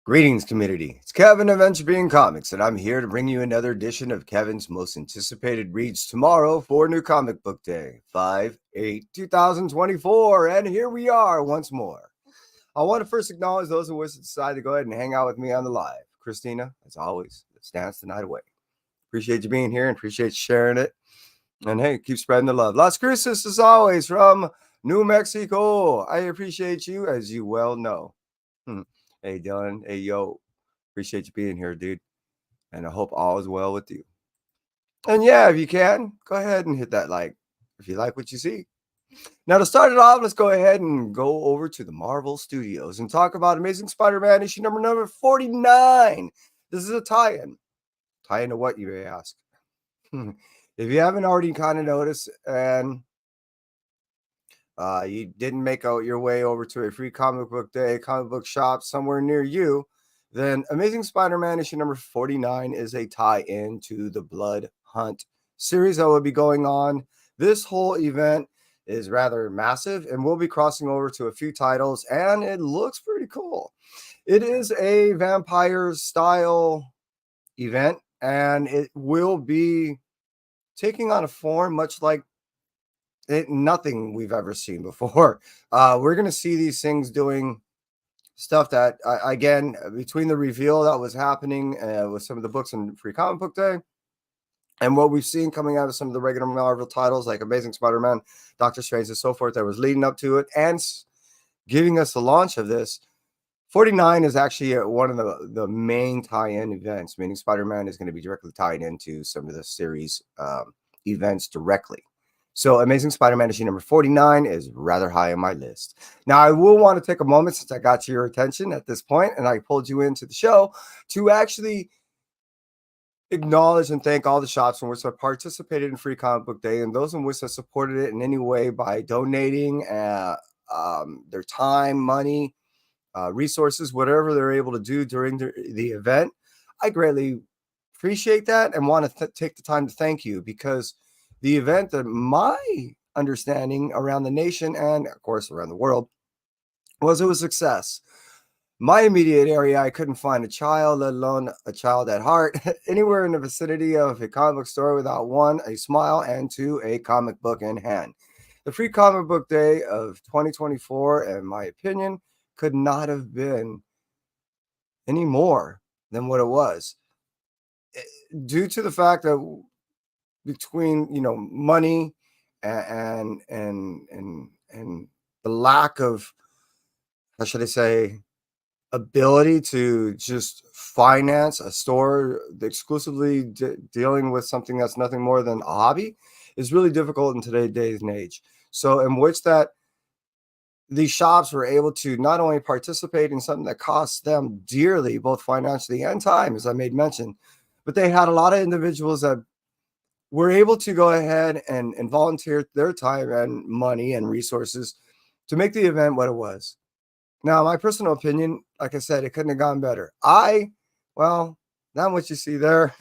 Greetings, community. It's Kevin of NCBD Comics, and I'm here to bring you another edition of Kevin's most anticipated reads tomorrow for New Comic Book Day, 5/8/2024. And here we are once more. I want to first acknowledge those who wish to decide to go ahead and hang out with me on the live. Christina, as always, let's dance the night away. Appreciate you being here and appreciate you sharing it. And hey, keep spreading the love. Las Cruces, as always, from New Mexico. I appreciate you, as you well know. Hey, Dylan. Hey, yo. Appreciate you being here, dude. And I hope all is well with you. And yeah, if you can, go ahead and hit that like if you like what you see. Now, to start it off, let's go ahead and go over to the Marvel Studios and talk about Amazing Spider-Man issue number 49. This is a tie-in. Tie-in to what, you may ask? If you haven't already kind of noticed and you didn't make out your way over to a free comic book day, comic book shop somewhere near you, then Amazing Spider-Man issue number 49 is a tie-in to the Blood Hunt series that will be going on. This whole event is rather massive, and we'll be crossing over to a few titles, and it looks pretty cool. It is a vampire-style event, and it will be taking on a form much like nothing we've ever seen before. We're going to see these things doing stuff that, again, between the reveal that was happening with some of the books in Free Comic Book Day and what we've seen coming out of some of the regular Marvel titles like Amazing Spider-Man, Doctor Strange, and so forth that was leading up to it and giving us the launch of this. 49 is actually one of the main tie-in events, meaning Spider-Man is going to be directly tied into some of the series events directly. So Amazing Spider-Man issue number 49 is rather high on my list. Now, I will want to take a moment since I got your attention at this point and I pulled you into the show to actually acknowledge and thank all the shops in which I participated in Free Comic Book Day and those in which I supported it in any way by donating their time, money, resources, whatever they're able to do during the event. I greatly appreciate that and want to take the time to thank you because the event, that my understanding around the nation and, of course, around the world, was it was a success. My immediate area, I couldn't find a child, let alone a child at heart, anywhere in the vicinity of a comic book store without one, a smile, and two, a comic book in hand. The Free Comic Book Day of 2024, in my opinion, could not have been any more than what it was. Due to the fact that between money and the lack of, how should I say, ability to just finance a store exclusively dealing with something that's nothing more than a hobby is really difficult in today's day and age. So in which that these shops were able to not only participate in something that costs them dearly, both financially and time, as I made mention, but they had a lot of individuals that were able to go ahead and volunteer their time and money and resources to make the event what it was. Now, my personal opinion, like I said, it couldn't have gone better. Well, not what you see there.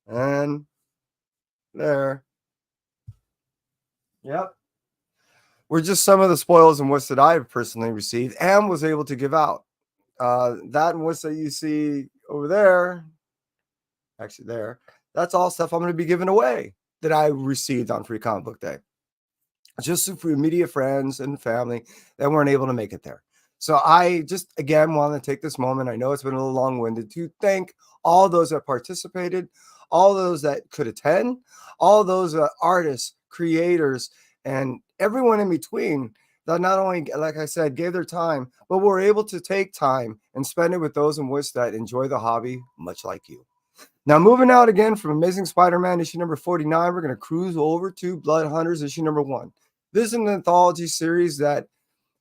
And there. Yep. Were just some of the spoils and which that I've personally received and was able to give out. That and what's that you see over there, actually there, that's all stuff I'm going to be giving away that I received on Free Comic Book Day. Just for immediate friends and family that weren't able to make it there. So I just, again, want to take this moment. I know it's been a little long-winded to thank all those that participated, all those that could attend, all those artists, creators, and everyone in between that not only, like I said, gave their time, but were able to take time and spend it with those in which that enjoy the hobby, much like you. Now, moving out again from Amazing Spider-Man issue number 49, we're going to cruise over to Blood Hunters issue number 1. This is an anthology series that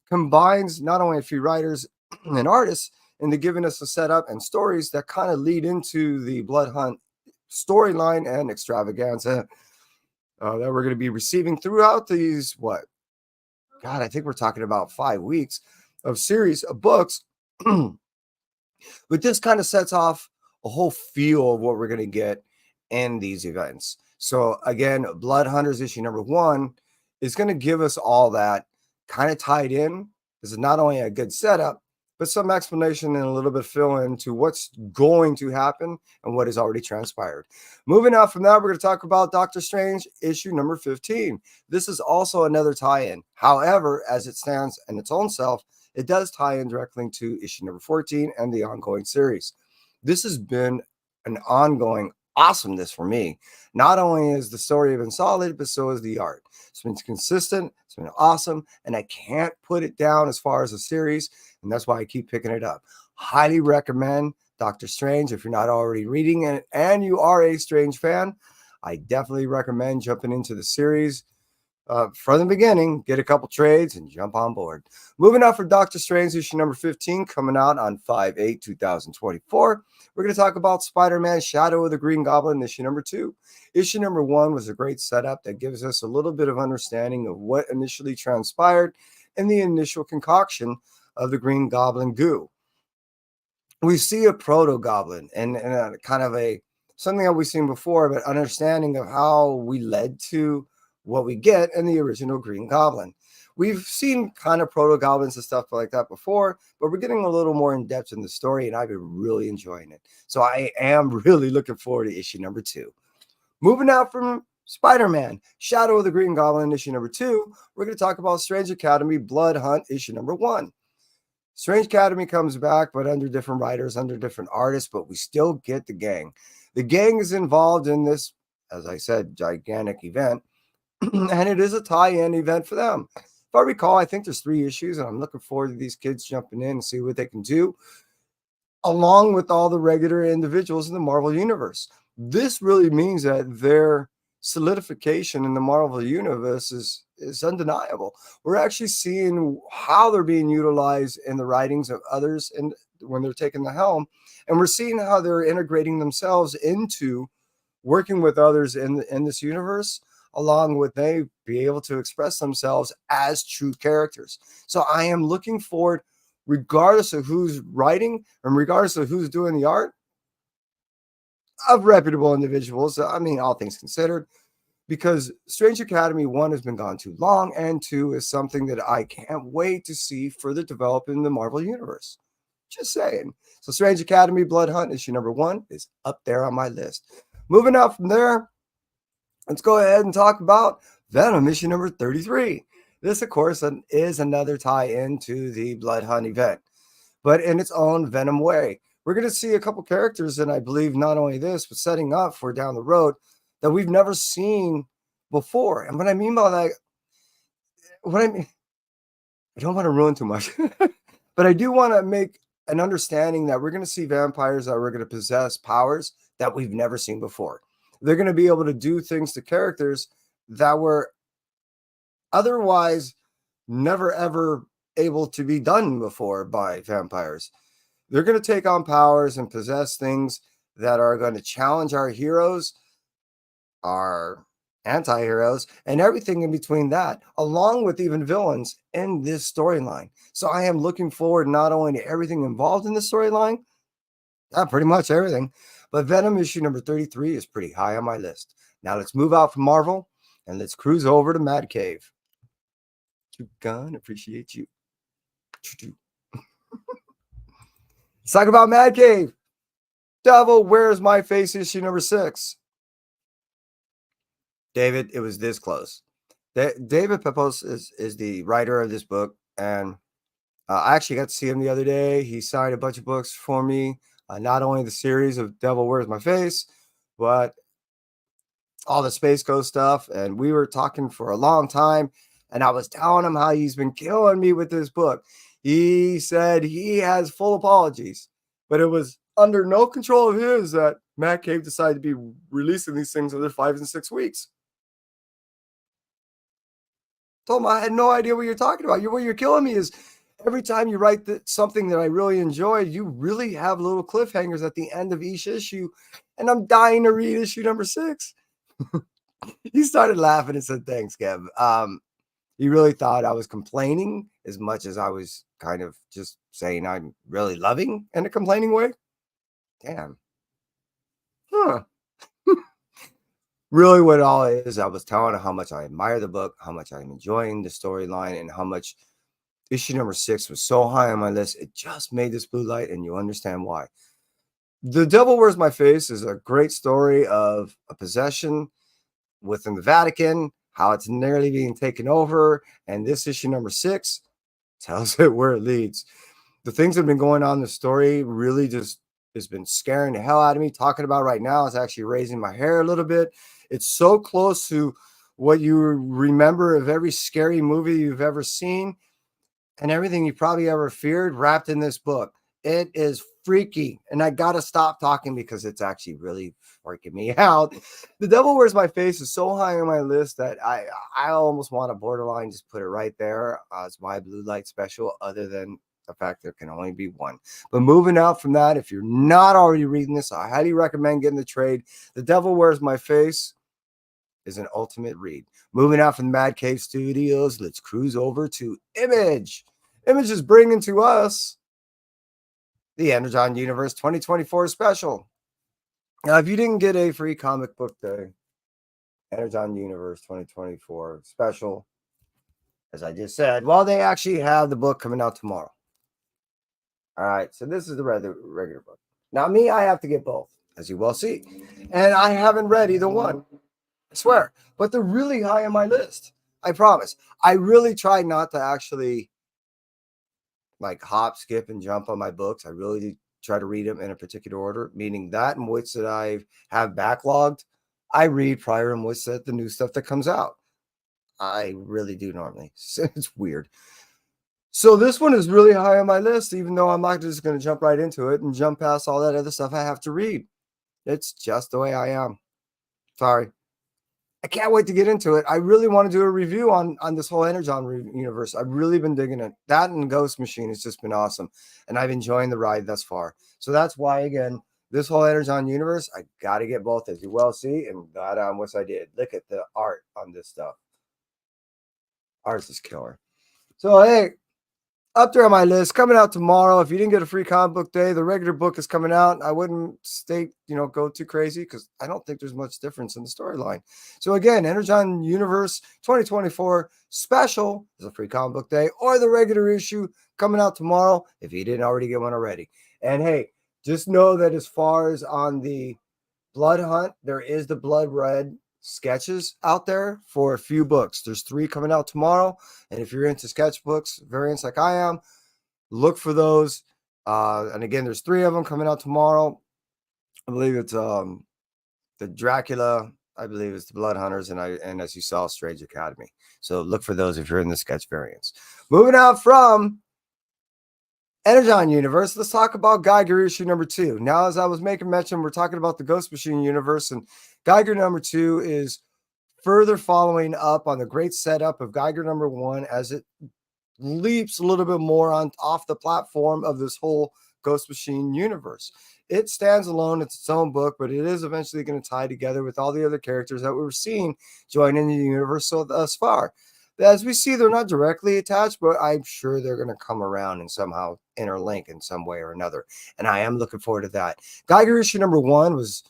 combines not only a few writers and artists into giving us a setup and stories that kind of lead into the Blood Hunt storyline and extravaganza that we're going to be receiving throughout these, I think we're talking about 5 weeks of series of books. But this kind of sets off a whole feel of what we're going to get in these events. So again, Blood Hunters issue number 1 is going to give us all that kind of tied in. This is not only a good setup, but some explanation and a little bit fill into what's going to happen and what has already transpired. Moving out from that, we're going to talk about Doctor Strange issue number 15. This is also another tie-in. However, as it stands in its own self, it does tie in directly to issue number 14 and the ongoing series. This has been an ongoing awesomeness for me. Not only is the story been solid, but so is the art. It's been consistent, it's been awesome, and I can't put it down as far as a series, and that's why I keep picking it up. Highly recommend Doctor Strange if you're not already reading it and you are a Strange fan. I definitely recommend jumping into the series from the beginning, get a couple trades, and jump on board. Moving out for Doctor Strange issue number 15, coming out on 5/8/2024. We're going to talk about Spider-Man Shadow of the Green Goblin issue number 2. Issue number 1 was a great setup that gives us a little bit of understanding of what initially transpired in the initial concoction of the Green Goblin goo. We see a proto-goblin and a kind of something that we've seen before, but understanding of how we led to what we get in the original Green Goblin. We've seen kind of proto-goblins and stuff like that before, but we're getting a little more in depth in the story, and I've been really enjoying it. So I am really looking forward to issue number 2. Moving out from Spider-Man, Shadow of the Green Goblin issue number 2, we're going to talk about Strange Academy Blood Hunt issue number 1. Strange Academy comes back, but under different writers, under different artists, but we still get the gang. The gang is involved in this, as I said, gigantic event, and it is a tie-in event for them. If I recall, I think there's 3 issues, and I'm looking forward to these kids jumping in and see what they can do, along with all the regular individuals in the Marvel Universe. This really means that their solidification in the Marvel Universe is undeniable. We're actually seeing how they're being utilized in the writings of others and when they're taking the helm, and we're seeing how they're integrating themselves into working with others in this universe, along with they be able to express themselves as true characters. So I am looking forward, regardless of who's writing and regardless of who's doing the art, of reputable individuals. I mean, all things considered, because Strange Academy 1 has been gone too long, and 2 is something that I can't wait to see further develop in the Marvel Universe. Just saying. So Strange Academy Blood Hunt issue number 1 is up there on my list. Moving out from there, let's go ahead and talk about Venom issue number 33. This, of course, is another tie-in to the Blood Hunt event, but in its own Venom way. We're going to see a couple characters, and I believe not only this, but setting up for down the road that we've never seen before. And what I mean by that, I don't want to ruin too much, but I do want to make an understanding that we're going to see vampires that we're going to possess powers that we've never seen before. They're going to be able to do things to characters that were otherwise never ever able to be done before by vampires. They're going to take on powers and possess things that are going to challenge our heroes, our anti-heroes, and everything in between that, along with even villains in this storyline. So I am looking forward not only to everything involved in the storyline, pretty much everything, but Venom issue number 33 is pretty high on my list. Now let's move out from Marvel and let's cruise over to Mad Cave. Gun, appreciate you. Let's talk about Mad Cave. Devil Wears My Face issue number 6. David, it was this close. David Pepos is the writer of this book, and I actually got to see him the other day. He signed a bunch of books for me, not only the series of Devil Wears My Face, but all the Space Coast stuff. And we were talking for a long time, and I was telling him how he's been killing me with this book. He said he has full apologies, but it was under no control of his that Matt Cave decided to be releasing these things over 5 and 6 weeks. Told him I had no idea what you're talking about. What you're killing me is every time you write something that I really enjoy, you really have little cliffhangers at the end of each issue, and I'm dying to read issue number 6. He started laughing and said, "Thanks, Kev." He really thought I was complaining as much as I was kind of just saying I'm really loving in a complaining way. Damn. Huh. Really what all it is, I was telling her how much I admire the book, how much I'm enjoying the storyline, and how much issue number 6 was so high on my list, it just made this blue light, and you understand why. The Devil Wears My Face is a great story of a possession within the Vatican, how it's nearly being taken over, and this issue number 6 tells it where it leads. The things that have been going on in the story really just has been scaring the hell out of me. Talking about right now is actually raising my hair a little bit. It's so close to what you remember of every scary movie you've ever seen and everything you probably ever feared wrapped in this book. It is freaky, and I gotta stop talking because it's actually really freaking me out. The Devil Wears My Face is so high on my list that I almost want to borderline just put it right there as my blue light special, other than the fact there can only be one. But moving out from that, if you're not already reading this, I highly recommend getting the trade. The Devil Wears My Face is an ultimate read. Moving out from the Mad Cave Studios, let's cruise over to Image. Image is bringing to us the Energon Universe 2024 special. Now, if you didn't get a free comic book day, Energon Universe 2024 special, as I just said, well, they actually have the book coming out tomorrow. All right, so this is the regular book. Now, me, I have to get both, as you will see. And I haven't read either one, I swear. But they're really high on my list. I promise. I really try not to actually like hop, skip, and jump on my books. I really try to read them in a particular order, meaning that in which that I have backlogged, I read prior in which that the new stuff that comes out. I really do normally. It's weird. So this one is really high on my list, even though I'm not just going to jump right into it and jump past all that other stuff I have to read. It's just the way I am. Sorry. I can't wait to get into it. I really want to do a review on this whole Energon universe. I've really been digging it. That and Ghost Machine has just been awesome. And I've enjoyed the ride thus far. So that's why, again, this whole Energon universe, I got to get both, as you well see. And that what I did. Look at the art on this stuff. Art's is killer. So, hey, up there on my list, coming out tomorrow. If you didn't get a free comic book day, the regular book is coming out. I wouldn't go too crazy because I don't think there's much difference in the storyline. So again, Energon Universe 2024 special is a free comic book day, or the regular issue coming out tomorrow if you didn't already get one already. And hey, just know that as far as on the Blood Hunt, there is the Blood Red sketches out there for a few books. There's 3 coming out tomorrow, and if you're into sketchbooks variants like I am, look for those. And again, there's 3 of them coming out tomorrow. I believe it's the Dracula, I believe it's the Blood Hunters, and as you saw, Strange Academy. So look for those if you're in the sketch variants. Moving out from Energon Universe, let's talk about Geiger issue number 2. Now, as I was making mention, we're talking about the Ghost Machine universe, and Geiger number 2 is further following up on the great setup of Geiger number 1 as it leaps a little bit more off the platform of this whole Ghost Machine universe. It stands alone. It's its own book, but it is eventually going to tie together with all the other characters that we're seeing joining the universe so thus far. As we see, they're not directly attached, but I'm sure they're going to come around and somehow interlink in some way or another. And I am looking forward to that. Geiger issue number 1 was,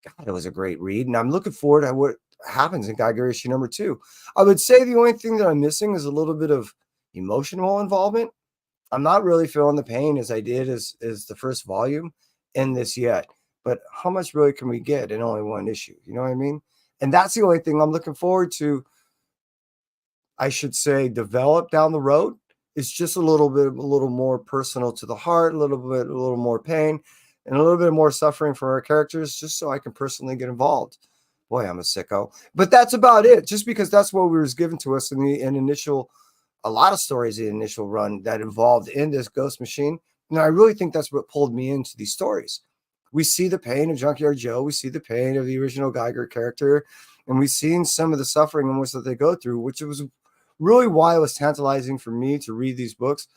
God, it was a great read. And I'm looking forward to what happens in Geiger issue number 2. I would say the only thing that I'm missing is a little bit of emotional involvement. I'm not really feeling the pain as I did as the first volume in this yet. But how much really can we get in only one issue? You know what I mean? And that's the only thing I'm looking forward to, I should say, develop down the road. It's just a little more personal to the heart, a little more pain, and a little bit more suffering for our characters, just so I can personally get involved. Boy, I'm a sicko. But that's about it, just because that's what was given to us in initial, a lot of stories in the initial run that involved in this Ghost Machine. And I really think that's what pulled me into these stories. We see the pain of Junkyard Joe. We see the pain of the original Geiger character. And we've seen some of the suffering in which that they go through, which was really why it was tantalizing for me to read these books,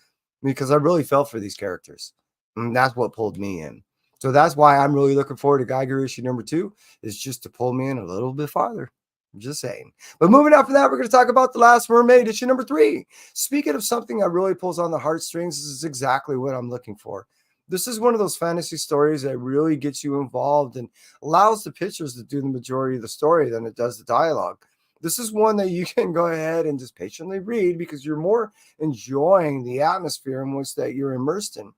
because I really felt for these characters. And that's what pulled me in. So that's why I'm really looking forward to Geiger issue number 2, is just to pull me in a little bit farther. I'm just saying. But moving after that, we're going to talk about The Last Mermaid issue number 3. Speaking of something that really pulls on the heartstrings, this is exactly what I'm looking for. This is one of those fantasy stories that really gets you involved and allows the pictures to do the majority of the story than it does the dialogue. this is one that you can go ahead and just patiently read because you're more enjoying the atmosphere in which that you're immersed in.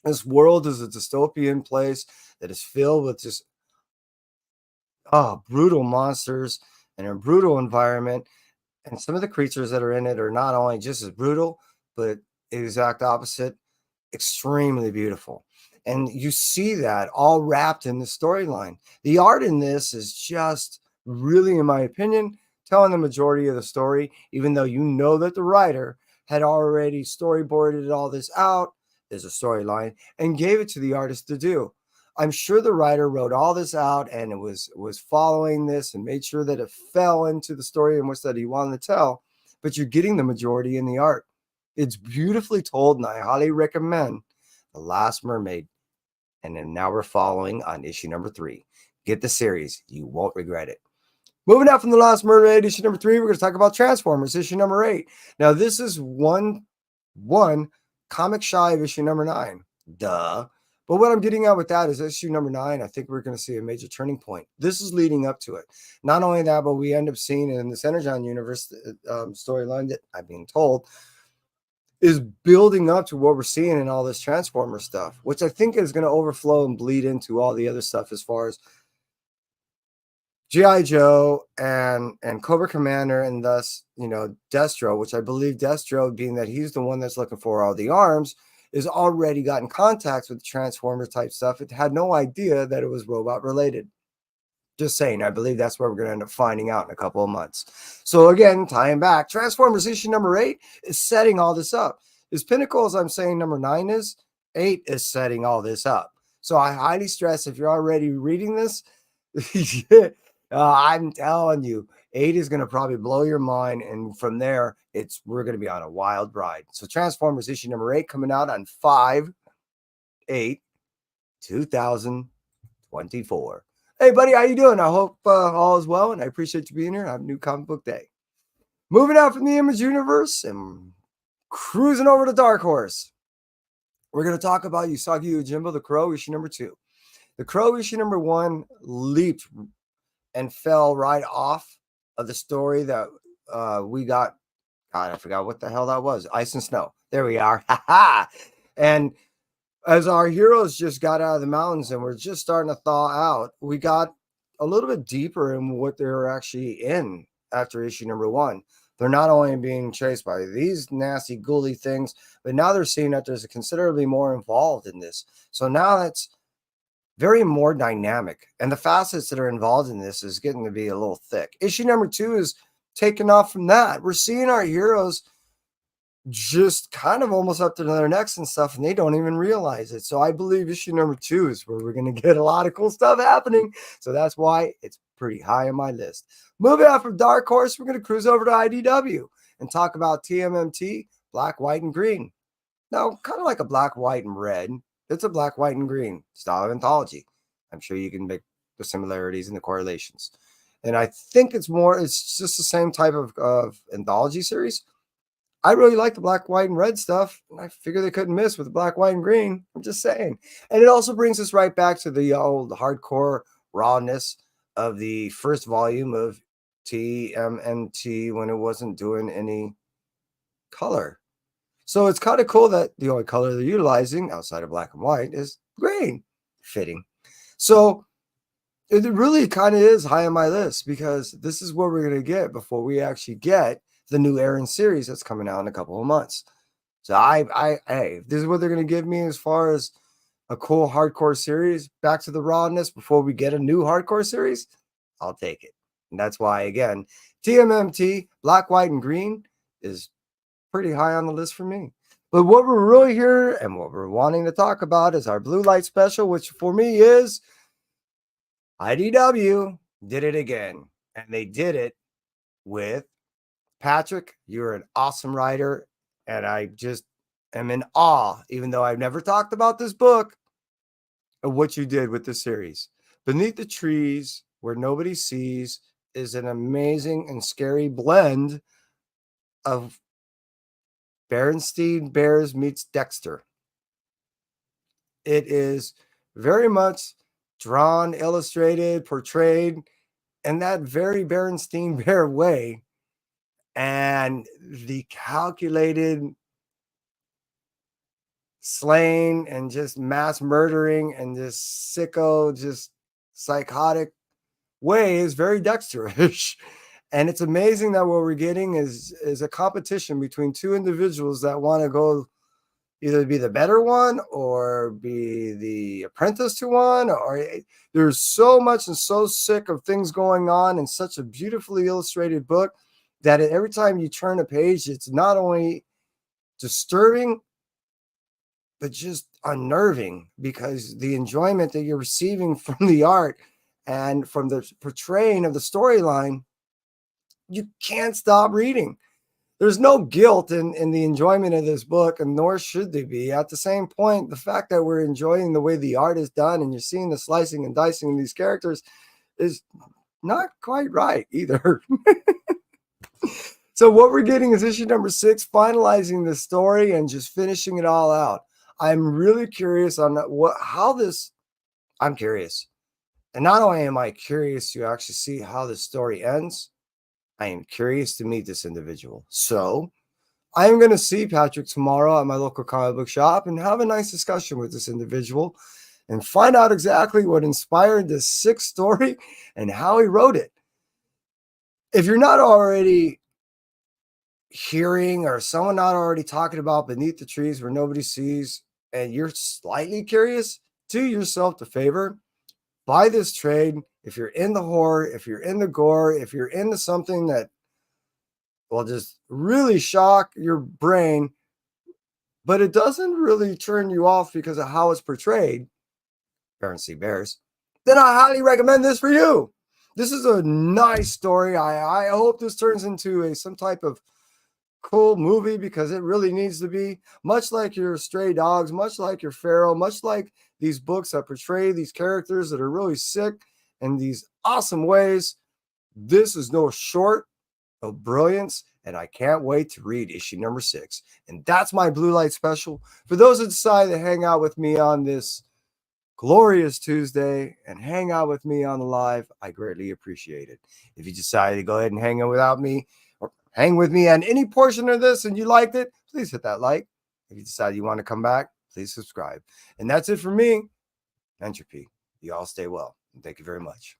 This world is a dystopian place that is filled with just brutal monsters and a brutal environment. And some of the creatures that are in it are not only just as brutal, but the exact opposite, extremely beautiful. And you see that all wrapped in the storyline. The art in this is just really, in my opinion, telling the majority of the story, even though you know that the writer had already storyboarded all this out as a storyline and gave it to the artist to do. I'm sure the writer wrote all this out and it was following this and made sure that it fell into the story in which that he wanted to tell, but you're getting the majority in the art. It's beautifully told, and I highly recommend The Last Mermaid. And then now we're following on issue number 3. Get the series. You won't regret it. Moving out from The Last Mermaid, issue number 3, we're going to talk about Transformers, issue number 8. Now, this is one comic shy of issue number 9. Duh. But what I'm getting at with that is issue number 9, I think we're going to see a major turning point. This is leading up to it. Not only that, but we end up seeing in this Energon universe storyline that I'm being told is building up to what we're seeing in all this Transformer stuff, which I think is going to overflow and bleed into all the other stuff as far as G.I. Joe and Cobra Commander, and thus, Destro, which I believe Destro, being that he's the one that's looking for all the arms, is already got in contact with Transformer type stuff. It had no idea that it was robot related. Just saying, I believe that's where we're going to end up finding out in a couple of months. So again, tying back, Transformers issue number 8 is setting all this up. As pinnacle as I'm saying number 9 is, 8 is setting all this up. So I highly stress, if you're already reading this, I'm telling you, 8 is going to probably blow your mind. And from there, we're going to be on a wild ride. So Transformers issue number 8 coming out on 5/8/2024. Hey, buddy, how you doing? I hope all is well, and I appreciate you being here. Have a new comic book day. Moving out from the Image universe and cruising over to Dark Horse. We're going to talk about Usagi Yojimbo, the Crow, issue number 2. The Crow, issue number 1, leaped and fell right off of the story that we got. God, I forgot what the hell that was. Ice and Snow. There we are. Ha ha! And as our heroes just got out of the mountains and we're just starting to thaw out, we got a little bit deeper in what they were actually in after issue number 1. They're not only being chased by these nasty, ghouly things, but now they're seeing that there's considerably more involved in this. So now that's very more dynamic. And the facets that are involved in this is getting to be a little thick. Issue number 2 is taking off from that. We're seeing our heroes just kind of almost up to their necks and stuff, and they don't even realize it. So I believe issue number 2 is where we're going to get a lot of cool stuff happening. So that's why it's pretty high on my list. Moving on from Dark Horse, we're going to cruise over to IDW and talk about TMNT, Black, White, and Green. Now, kind of like a Black, White, and Red, it's a Black, White, and Green style of anthology. I'm sure you can make the similarities and the correlations. And I think it's just the same type of anthology series. I really like the Black, White, and Red stuff. And I figure they couldn't miss with the Black, White, and Green. I'm just saying. And it also brings us right back to the old hardcore rawness of the first volume of TMNT when it wasn't doing any color. So it's kind of cool that the only color they're utilizing outside of black and white is green. Fitting. So it really kind of is high on my list because this is what we're going to get before we actually get the new Aaron series that's coming out in a couple of months. So hey, this is what they're going to give me as far as a cool hardcore series, back to the rawness before we get a new hardcore series, I'll take it. And that's why, again, TMNT, Black, White, and Green is pretty high on the list for me. But what we're really here and what we're wanting to talk about is our Blue Light special, which for me is IDW did it again. And they did it with Patrick. You're an awesome writer. And I just am in awe, even though I've never talked about this book, of what you did with the series. Beneath the Trees, Where Nobody Sees, is an amazing and scary blend of Berenstein Bears meets Dexter. It is very much drawn, illustrated, portrayed in that very Berenstein Bear way, and the calculated slaying and just mass murdering and just sicko, just psychotic way is very dexterish. And it's amazing that what we're getting is a competition between two individuals that want to go either be the better one or be the apprentice to one. Or there's so much and so sick of things going on in such a beautifully illustrated book that every time you turn a page, it's not only disturbing but just unnerving, because the enjoyment that you're receiving from the art and from the portraying of the storyline, you can't stop reading. There's no guilt in the enjoyment of this book, and nor should there be. At the same point, the fact that we're enjoying the way the art is done and you're seeing the slicing and dicing of these characters is not quite right either. So what we're getting is issue number 6, finalizing the story and just finishing it all out. I'm really curious on how this. I'm curious, and not only am I curious to actually see how the story ends, I am curious to meet this individual. So I am going to see Patrick tomorrow at my local comic book shop and have a nice discussion with this individual and find out exactly what inspired this 6th story and how he wrote it. If you're not already hearing or someone not already talking about Beneath the Trees Where Nobody Sees, and you're slightly curious, do yourself the favor, buy this trade. If you're in the horror, if you're in the gore, if you're into something that will just really shock your brain, but it doesn't really turn you off because of how it's portrayed, Berenstain Bears, then I highly recommend this for you. This is a nice story. I hope this turns into some type of cool movie, because it really needs to be, much like your Stray Dogs, much like your Feral, much like these books that portray these characters that are really sick in these awesome ways. This is no short of brilliance, and I can't wait to read issue number 6. And that's my Blue Light special. For those that decide to hang out with me on this glorious Tuesday and hang out with me on the live, I greatly appreciate it. If you decide to go ahead and hang out without me, or hang with me on any portion of this and you liked it, please hit that like. If you decide you want to come back, please subscribe. And that's it for me, Entropy. You all stay well. And thank you very much.